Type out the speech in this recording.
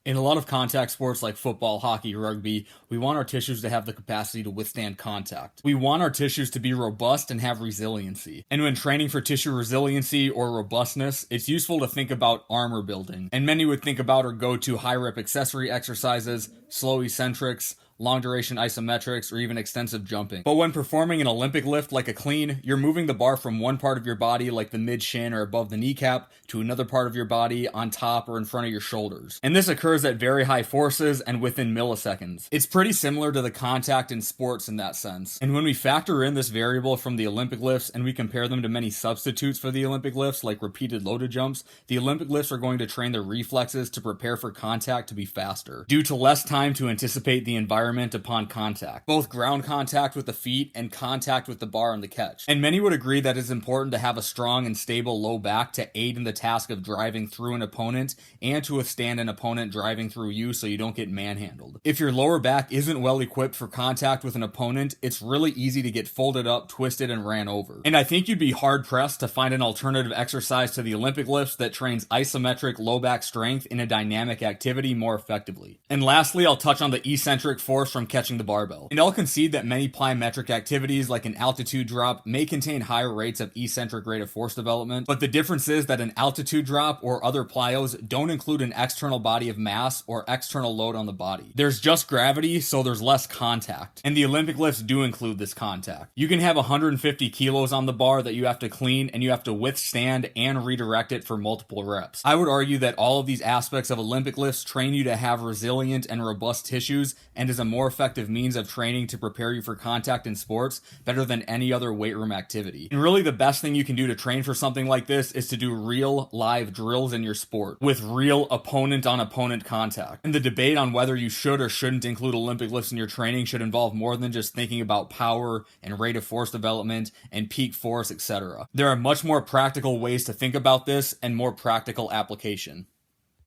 In a lot of contact sports like football, hockey, rugby, we want our tissues to have the capacity to withstand contact. We want our tissues to be robust and have resiliency. And when training for tissue resiliency or robustness, it's useful to think about armor building. And many would think about or go to high rep accessory exercises, slow eccentrics, long duration isometrics, or even extensive jumping. But when performing an Olympic lift like a clean, you're moving the bar from one part of your body, like the mid shin or above the kneecap, to another part of your body on top or in front of your shoulders. And this occurs at very high forces and within milliseconds. It's pretty similar to the contact in sports in that sense. And when we factor in this variable from the Olympic lifts and we compare them to many substitutes for the Olympic lifts, like repeated loaded jumps, the Olympic lifts are going to train their reflexes to prepare for contact to be faster, due to less time to anticipate the environment upon contact, both ground contact with the feet and contact with the bar and the catch. And many would agree that it's important to have a strong and stable low back to aid in the task of driving through an opponent and to withstand an opponent driving through you so you don't get manhandled. If your lower back isn't well equipped for contact with an opponent, it's really easy to get folded up, twisted, and ran over. And I think you'd be hard pressed to find an alternative exercise to the Olympic lifts that trains isometric low back strength in a dynamic activity more effectively. And lastly, I'll touch on the eccentric force from catching the barbell. And I'll concede that many plyometric activities like an altitude drop may contain higher rates of eccentric rate of force development, but the difference is that an altitude drop or other plyos don't include an external body of mass or external load on the body. There's just gravity, so there's less contact. And the Olympic lifts do include this contact. You can have 150 kilos on the bar that you have to clean and you have to withstand and redirect it for multiple reps. I would argue that all of these aspects of Olympic lifts train you to have resilient and robust tissues and is a more effective means of training to prepare you for contact in sports better than any other weight room activity. And really the best thing you can do to train for something like this is to do real live drills in your sport with real opponent on opponent contact. And the debate on whether you should or shouldn't include Olympic lifts in your training should involve more than just thinking about power and rate of force development and peak force, etc. There are much more practical ways to think about this and more practical application.